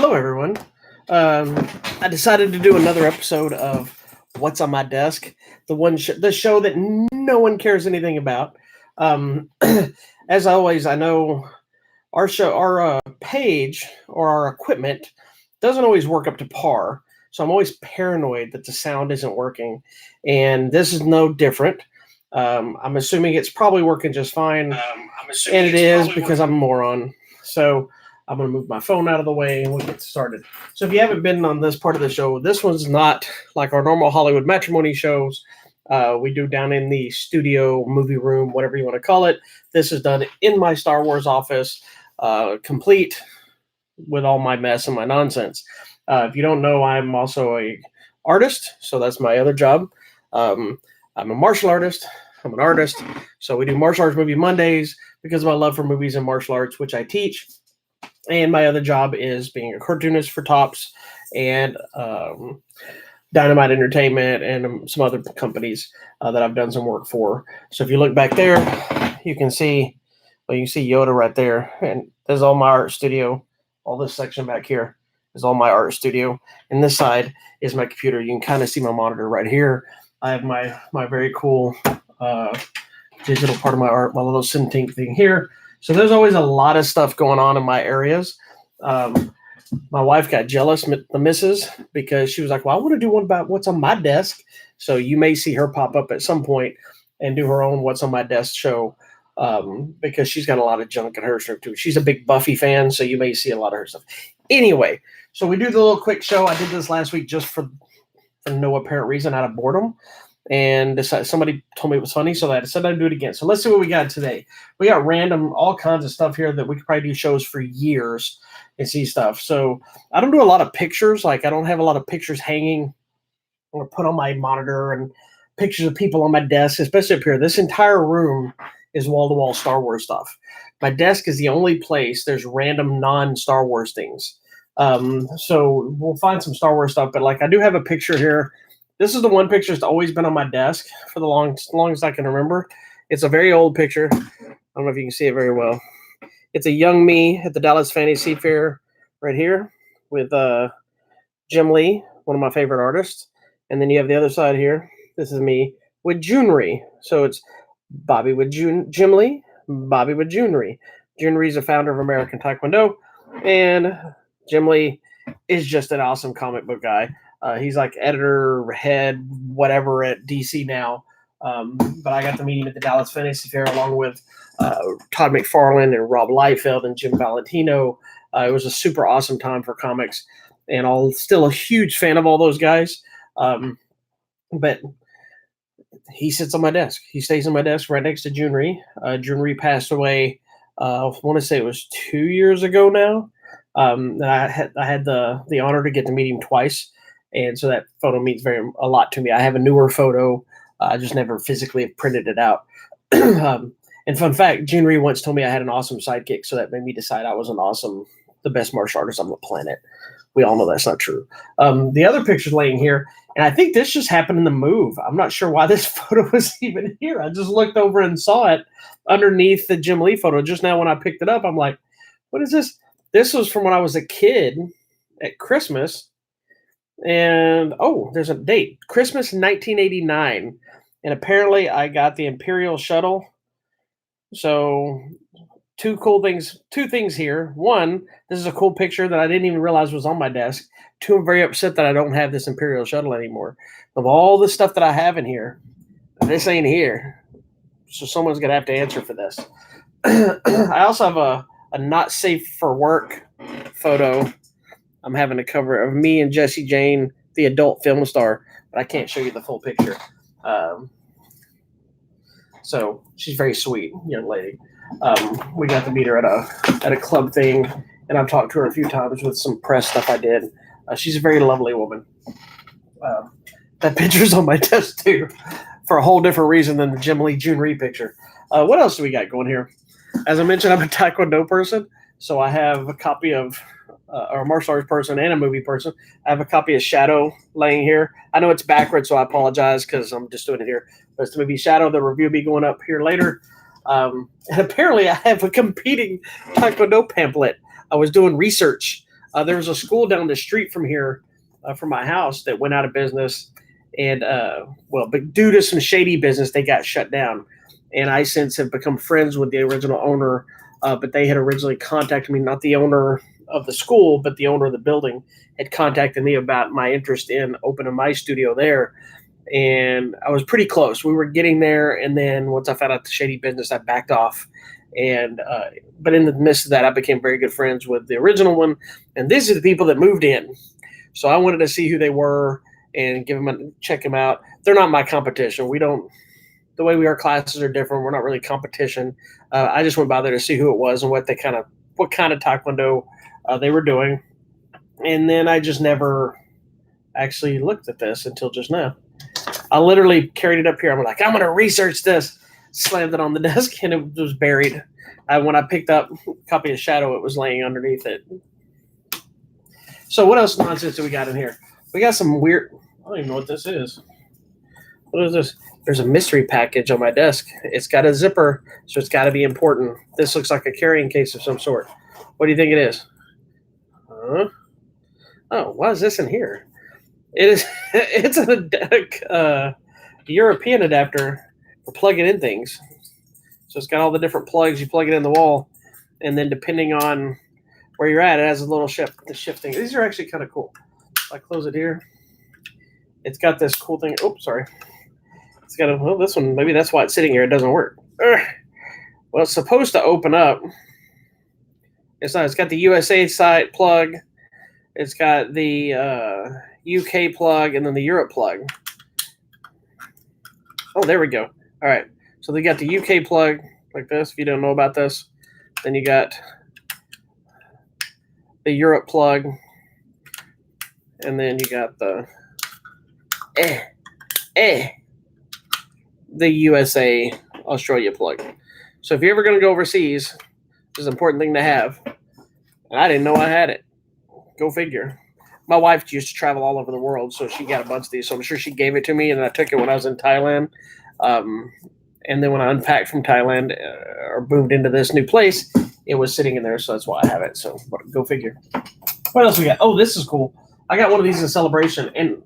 Hello, everyone. I decided to do another episode of What's on My Desk, the show that no one cares anything about. Um, as always, I know our page or our equipment doesn't always work up to par, so I'm always paranoid that the sound isn't working, and this is no different. I'm assuming it's probably working just fine, and it is because I'm a moron. So I'm going to move my phone out of the way and we'll get started. So if you haven't been on this part of the show, this one's not like our normal Hollywood matrimony shows. We do down in the studio, movie room, whatever you want to call it. This is done in my Star Wars office, complete with all my mess and my nonsense. If you don't know, I'm also a artist, so that's my other job. I'm a martial artist. I'm an artist. So we do Martial Arts Movie Mondays because of my love for movies and martial arts, which I teach. And my other job is being a cartoonist for Tops and Dynamite Entertainment and some other companies that I've done some work for. So if you look back there, you can see Yoda right there. And there's all my art studio. All this section back here is all my art studio. And this side is my computer. You can kind of see my monitor right here. I have my very cool digital part of my art, my little Cintiq thing here. So there's always a lot of stuff going on in my areas. My wife got jealous, the missus, because she was like, well, I want to do one about what's on my desk. So you may see her pop up at some point and do her own What's on My Desk show because she's got a lot of junk in her stuff too. She's a big Buffy fan, so you may see a lot of her stuff. Anyway, so we do the little quick show. I did this last week just for no apparent reason, out of boredom. And somebody told me it was funny, so I decided I'd do it again. So let's see what we got today. We got all kinds of stuff here that we could probably do shows for years and see stuff. So I don't do a lot of pictures. Like I don't have a lot of pictures hanging or put on my monitor and pictures of people on my desk, especially up here. This entire room is wall-to-wall Star Wars stuff. My desk is the only place there's random non-Star Wars things. So we'll find some Star Wars stuff, but like I do have a picture here. This is the one picture that's always been on my desk for the longest I can remember. It's a very old picture. I don't know if you can see it very well. It's a young me at the Dallas Fantasy Fair right here with Jim Lee, one of my favorite artists. And then you have the other side here. This is me with Junri. So it's Bobby with Jim Lee, Bobby with Junri. Junri is a founder of American Taekwondo, and Jim Lee is just an awesome comic book guy. He's like editor, head, whatever at DC now. But I got to meet him at the Dallas Fantasy Fair along with Todd McFarlane and Rob Liefeld and Jim Valentino. It was a super awesome time for comics, and I'm still a huge fan of all those guys. But he sits on my desk. He stays on my desk right next to Junri. Junri passed away, I want to say it was 2 years ago now. I had the honor to get to meet him twice. And so that photo means a lot to me. I have a newer photo. I just never physically printed it out. And fun fact, Junri once told me I had an awesome sidekick, so that made me decide I was the best martial artist on the planet. We all know that's not true. The other picture's laying here, and I think this just happened in the move. I'm not sure why this photo was even here. I just looked over and saw it underneath the Jim Lee photo. Just now when I picked it up, I'm like, what is this? This was from when I was a kid at Christmas. And there's a date, Christmas 1989, and apparently I got the Imperial shuttle. So two things here. One, this is a cool picture that I didn't even realize was on my desk. Two, I'm very upset that I don't have this Imperial shuttle anymore. Of all the stuff that I have in here, this ain't here. So someone's gonna have to answer for this. I also have a not safe for work photo. I'm having a cover of me and Jessie Jane, the adult film star, but I can't show you the full picture. So she's very sweet, young lady. We got to meet her at a club thing, and I've talked to her a few times with some press stuff I did. She's a very lovely woman. That picture's on my desk too, for a whole different reason than the Jim Lee Junri picture. What else do we got going here? As I mentioned, I'm a Taekwondo person, so I have a copy of or a martial arts person and a movie person. I have a copy of Shadow laying here. I know it's backwards, so I apologize because I'm just doing it here. But it's the movie Shadow. The review will be going up here later. And apparently I have a competing Taekwondo pamphlet. I was doing research There was a school down the street from here, from my house, that went out of business, and but due to some shady business, they got shut down. And I since have become friends with the original owner, but they had originally contacted me, not the owner of the school, but the owner of the building had contacted me about my interest in opening my studio there. And I was pretty close. We were getting there, and then once I found out the shady business, I backed off. And but in the midst of that, I became very good friends with the original one, and these are the people that moved in. So I wanted to see who they were and check them out. They're not my competition. We don't. The way our classes are different. We're not really competition. I just went by there to see who it was and what kind of taekwondo they were doing, and then I just never actually looked at this until just now. I literally carried it up here. I'm like, I'm going to research this. Slammed it on the desk, and it was buried. When I picked up a copy of Shadow, it was laying underneath it. So what else nonsense do we got in here? We got some weird. I don't even know what this is. What is this? There's a mystery package on my desk. It's got a zipper, so it's got to be important. This looks like a carrying case of some sort. What do you think it is? Oh, why is this in here? It is. It's a European adapter for plugging in things. So it's got all the different plugs. You plug it in the wall, and then depending on where you're at, it has a little shifting. These are actually kind of cool. If I close it here, it's got this cool thing. Oops, sorry. It's got this one. Maybe that's why it's sitting here. It doesn't work. Well, it's supposed to open up. It's not. It's got the USA side plug. It's got the UK plug and then the Europe plug. Oh, there we go. All right. So they got the UK plug like this. If you don't know about this, then you got the Europe plug, and then you got the USA Australia plug. So if you're ever going to go overseas, this is an important thing to have. And I didn't know I had it. Go figure. My wife used to travel all over the world, so she got a bunch of these. So I'm sure she gave it to me, and I took it when I was in Thailand. And then when I unpacked from Thailand or moved into this new place, it was sitting in there, so that's why I have it. So go figure. What else we got? Oh, this is cool. I got one of these in Celebration, and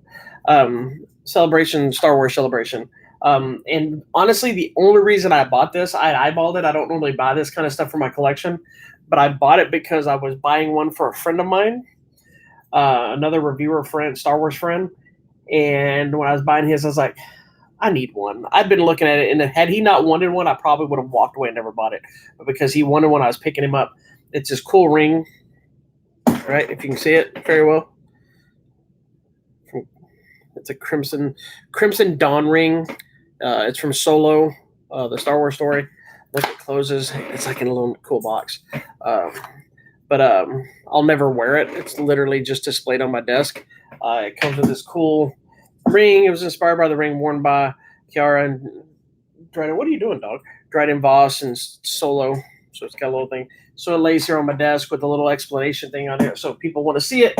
Star Wars Celebration. And honestly, the only reason I bought this, I eyeballed it. I don't normally buy this kind of stuff for my collection, but I bought it because I was buying one for a friend of mine, another reviewer friend, Star Wars friend. And when I was buying his, I was like, I need one. I'd been looking at it, and had he not wanted one, I probably would have walked away and never bought it. But because he wanted one, I was picking him up. It's this cool ring, right? If you can see it very well. It's a Crimson Dawn ring. It's from Solo, the Star Wars story. Look, it closes. It's like in a little cool box. But I'll never wear it. It's literally just displayed on my desk. It comes with this cool ring. It was inspired by the ring worn by Kiara and Dryden. What are you doing, dog? Dryden Voss and Solo. So it's got a little thing. So it lays here on my desk with a little explanation thing on it. So if people want to see it,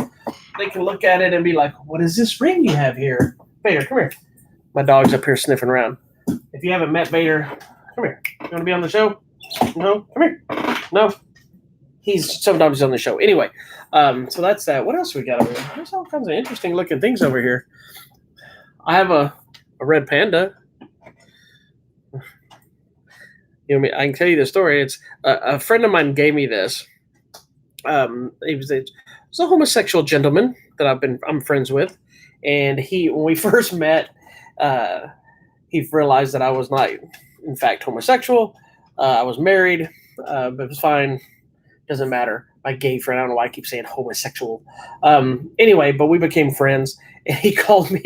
they can look at it and be like, what is this ring you have here? Vader, come here. My dog's up here sniffing around. If you haven't met Vader, come here. You want to be on the show? No? Come here. No? He's sometimes on the show. Anyway, so that's that. What else we got over here? There's all kinds of interesting looking things over here. I have a red panda. You know, I can tell you the story. It's a friend of mine gave me this. He was a homosexual gentleman that I'm friends with, and when we first met, he realized that I was not, in fact, homosexual. I was married, but it was fine. Doesn't matter. My gay friend. I don't know why I keep saying homosexual. Anyway, but we became friends, and he called me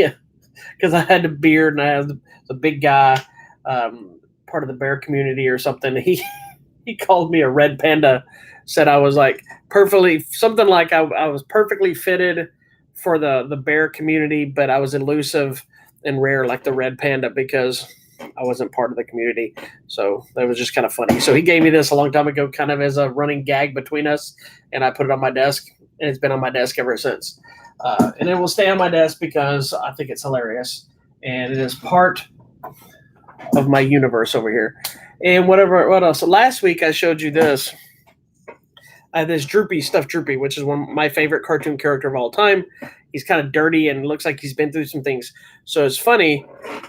because I had a beard and I was a big guy. Part of the bear community or something. He called me a red panda, said I was like perfectly, something like I was perfectly fitted for the bear community, but I was elusive and rare like the red panda because I wasn't part of the community. So that was just kind of funny. So he gave me this a long time ago, kind of as a running gag between us, and I put it on my desk, and it's been on my desk ever since. And it will stay on my desk because I think it's hilarious, and it is part of my universe over here. And what else? So last week I showed you this. I have this Droopy, stuffed Droopy, which is one of my favorite cartoon character of all time. He's kind of dirty and looks like he's been through some things. So it's funny.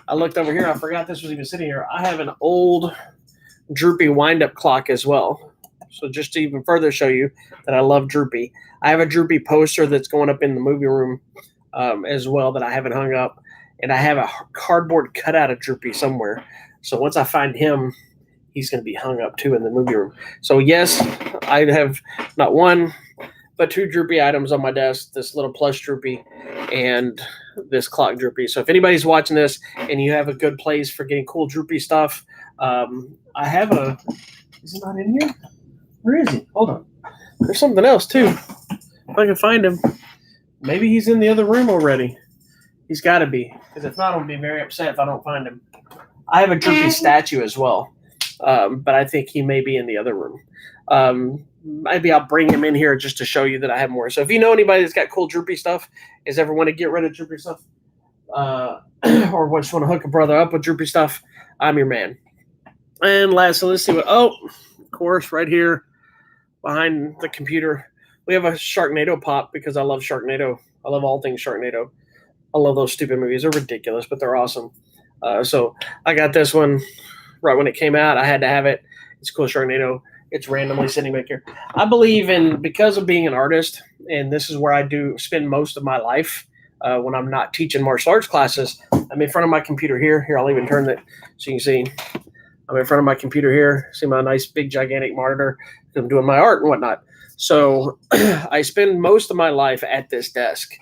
I looked over here. I forgot this was even sitting here. I have an old Droopy wind-up clock as well. So just to even further show you that I love Droopy. I have a Droopy poster that's going up in the movie room as well that I haven't hung up. And I have a cardboard cutout of Droopy somewhere. So once I find him, he's going to be hung up too in the movie room. So yes, I have not one, but two Droopy items on my desk. This little plush Droopy and this clock Droopy. So if anybody's watching this and you have a good place for getting cool Droopy stuff, I have a. Is he not in here? Where is he? Hold on. There's something else too. If I can find him, maybe he's in the other room already. He's got to be, because if not, I'll be very upset if I don't find him. I have a Droopy statue as well, but I think he may be in the other room. Maybe I'll bring him in here just to show you that I have more. So if you know anybody that's got cool Droopy stuff, is ever want to get rid of Droopy stuff, or just want to hook a brother up with Droopy stuff, I'm your man. And lastly, let's see what. Oh, of course, right here behind the computer, we have a Sharknado pop because I love Sharknado. I love all things Sharknado. I love those stupid movies. They're ridiculous, but they're awesome. So I got this one right when it came out. I had to have it. It's cool Sharknado. It's randomly sitting back here. I believe in, because of being an artist, and this is where I do spend most of my life when I'm not teaching martial arts classes. I'm in front of my computer here. Here, I'll even turn it so you can see. I'm in front of my computer here. See my nice big gigantic monitor. I'm doing my art and whatnot. So I spend most of my life at this desk,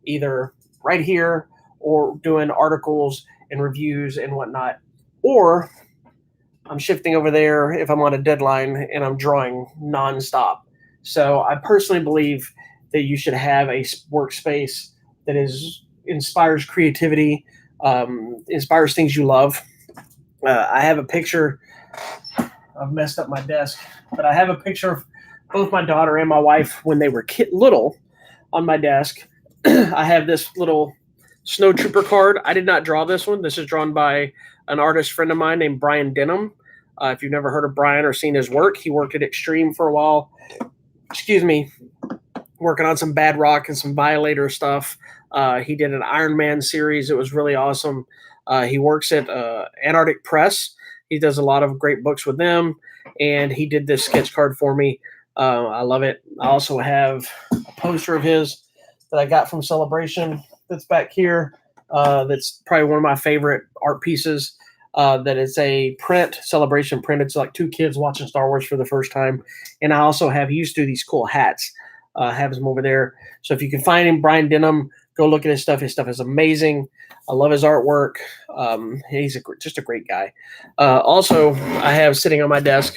either right here or doing articles and reviews and whatnot, or I'm shifting over there if I'm on a deadline and I'm drawing nonstop. So I personally believe that you should have a workspace that inspires creativity, inspires things you love. I have a picture. I've messed up my desk, but I have a picture of both my daughter and my wife when they were little on my desk. I have this little Snow Trooper card. I did not draw this one. This is drawn by an artist friend of mine named Brian Denham. If you've never heard of Brian or seen his work, he worked at Extreme for a while. Excuse me. Working on some Bad Rock and some Violator stuff. He did an Iron Man series. It was really awesome. He works at Antarctic Press. He does a lot of great books with them, and he did this sketch card for me. I love it. I also have a poster of his that I got from Celebration that's back here. That's probably one of my favorite art pieces. That is a print, Celebration print. It's like two kids watching Star Wars for the first time. And I also he used to do these cool hats. Have them over there. So if you can find him, Brian Denham, go look at his stuff. His stuff is amazing. I love his artwork. He's just a great guy. Also, I have sitting on my desk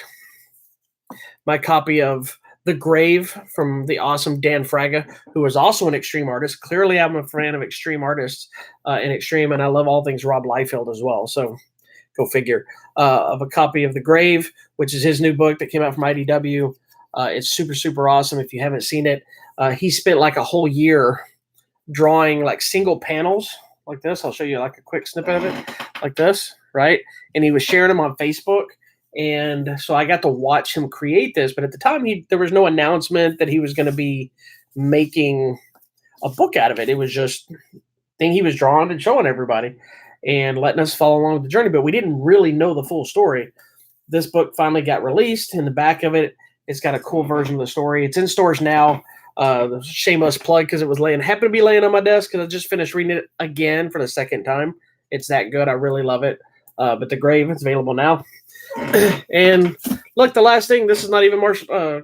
my copy of The Grave from the awesome Dan Fraga, who is also an extreme artist. Clearly, I'm a fan of extreme artists in extreme, and I love all things Rob Liefeld as well. So go figure. Of a copy of The Grave, which is his new book that came out from IDW. It's super, super awesome. If you haven't seen it, he spent like a whole year drawing like single panels like this. I'll show you like a quick snippet of it like this, right? And he was sharing them on Facebook. And so I got to watch him create this. But at the time, there was no announcement that he was going to be making a book out of it. It was just thing he was drawing and showing everybody and letting us follow along with the journey. But we didn't really know the full story. This book finally got released. In the back of it, it's got a cool version of the story. It's in stores now. Shameless plug because it was happened to be laying on my desk because I just finished reading it again for the second time. It's that good. I really love it. But The Grave is available now. And look, the last thing, this is not even martial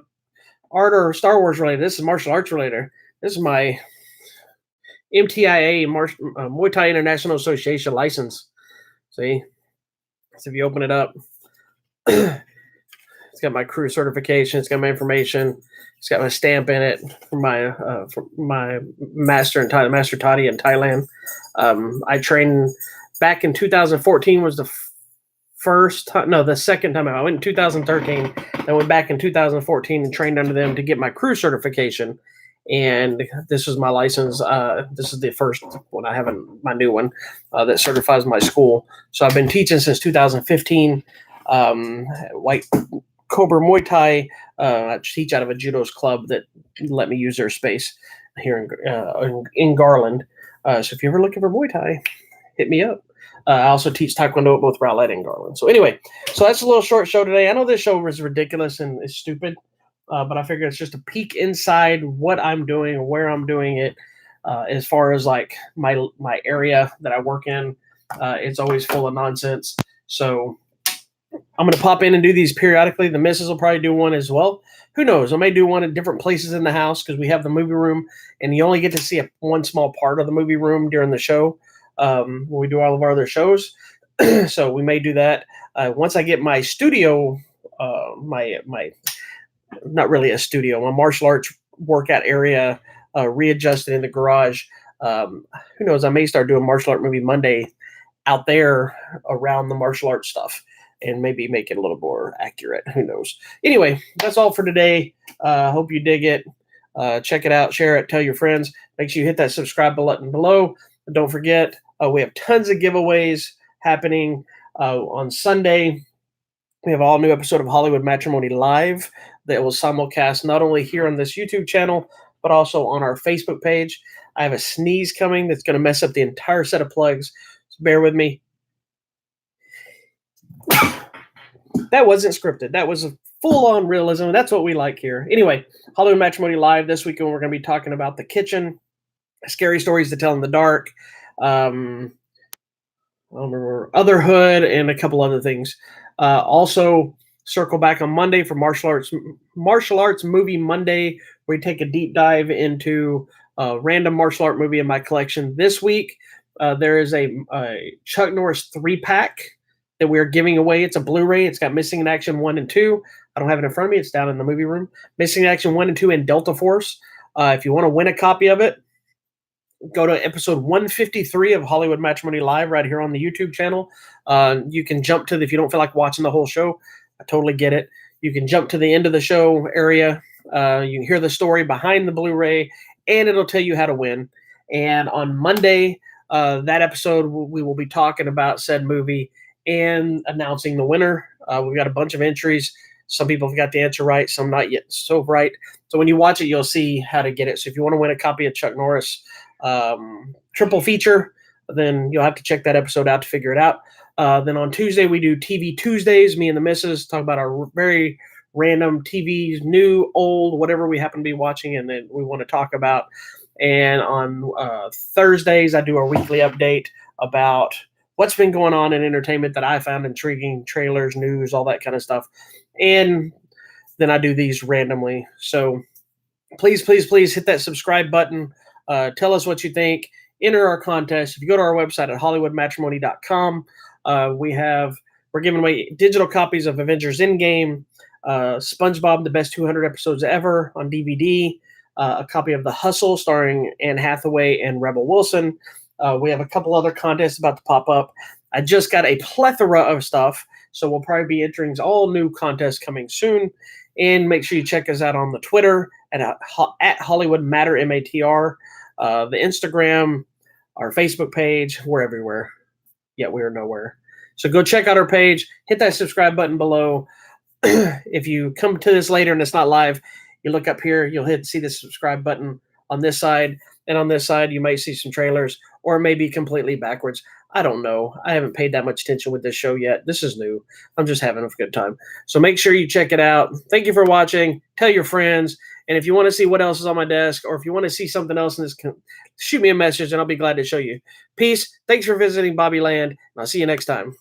art or Star Wars related. This is martial arts related. This is my MTIA, Muay Thai International Association license. See? So if you open it up, it's got my crew certification. It's got my information. It's got my stamp in it for my master in Thailand, Master Toddy in Thailand. I trained back in 2014 was the the second time I went in 2013. I went back in 2014 and trained under them to get my crew certification. And this is my license. This is the first one. I haven't my new one that certifies my school. So I've been teaching since 2015. Cobra Muay Thai. I teach out of a judo's club that let me use their space here in Garland. So if you're ever looking for Muay Thai, hit me up. I also teach Taekwondo at both Rowlett and Garland. So anyway, so that's a little short show today. I know this show was ridiculous and it's stupid, but I figure it's just a peek inside what I'm doing, where I'm doing it. As far as like my area that I work in, it's always full of nonsense. So I'm going to pop in and do these periodically. The missus will probably do one as well. Who knows? I may do one at different places in the house because we have the movie room, and you only get to see one small part of the movie room during the show when we do all of our other shows. So we may do that. Once I get my studio, my not really a studio, my martial arts workout area readjusted in the garage. Who knows? I may start doing Martial Art Movie Monday out there around the martial arts stuff and maybe make it a little more accurate. Who knows? Anyway, that's all for today. Hope you dig it. Check it out, share it, tell your friends. Make sure you hit that subscribe button below. And don't forget, we have tons of giveaways happening on Sunday. We have an all new episode of Hollywood Matrimony Live that will simulcast not only here on this YouTube channel, but also on our Facebook page. I have a sneeze coming that's going to mess up the entire set of plugs. So bear with me. That wasn't scripted. That was a full-on realism. That's what we like here. Anyway, Hollywood Matrimony Live this weekend. We're going to be talking about The Kitchen, Scary Stories to Tell in the Dark, I don't remember, Otherhood, and a couple other things. Also, circle back on Monday for Martial Arts Movie Monday, where we take a deep dive into a random martial art movie in my collection. This week, there is a Chuck Norris 3-pack that we're giving away. It's a Blu-ray. It's got Missing in Action 1 and 2. I don't have it in front of me. It's down in the movie room. Missing in Action 1 and 2 and Delta Force. If you want to win a copy of it, go to episode 153 of Hollywood Matrimony Live right here on the YouTube channel. You can jump to if you don't feel like watching the whole show. I totally get it. You can jump to the end of the show area. You can hear the story behind the Blu-ray, and it'll tell you how to win. And on Monday, that episode, we will be talking about said movie and announcing the winner. We've got a bunch of entries. Some people have got the answer right, some not yet so right. So when you watch it, you'll see how to get it. So if you want to win a copy of Chuck Norris triple feature, then you'll have to check that episode out to figure it out. Then on Tuesday, we do TV Tuesdays. Me and the missus talk about our very random TVs, new, old, whatever we happen to be watching and then we want to talk about. And on Thursdays, I do our weekly update about what's been going on in entertainment that I found intriguing, trailers, news, all that kind of stuff. And then I do these randomly. So please, please, please hit that subscribe button. Tell us what you think. Enter our contest. If you go to our website at hollywoodmatrimony.com, we're giving away digital copies of Avengers Endgame, SpongeBob, the best 200 episodes ever on DVD, a copy of The Hustle starring Anne Hathaway and Rebel Wilson. We have a couple other contests about to pop up. I just got a plethora of stuff, so we'll probably be entering all new contests coming soon. And make sure you check us out on the Twitter at Hollywood Matter, MATR, the Instagram, our Facebook page. We're everywhere. Yet we are nowhere. So go check out our page. Hit that subscribe button below. If you come to this later and it's not live, you look up here, you'll see the subscribe button on this side. And on this side, you might see some trailers, or it may be completely backwards. I don't know. I haven't paid that much attention with this show yet. This is new. I'm just having a good time. So make sure you check it out. Thank you for watching. Tell your friends. And if you want to see what else is on my desk, or if you want to see something else in this, shoot me a message and I'll be glad to show you. Peace. Thanks for visiting Bobby Land. And I'll see you next time.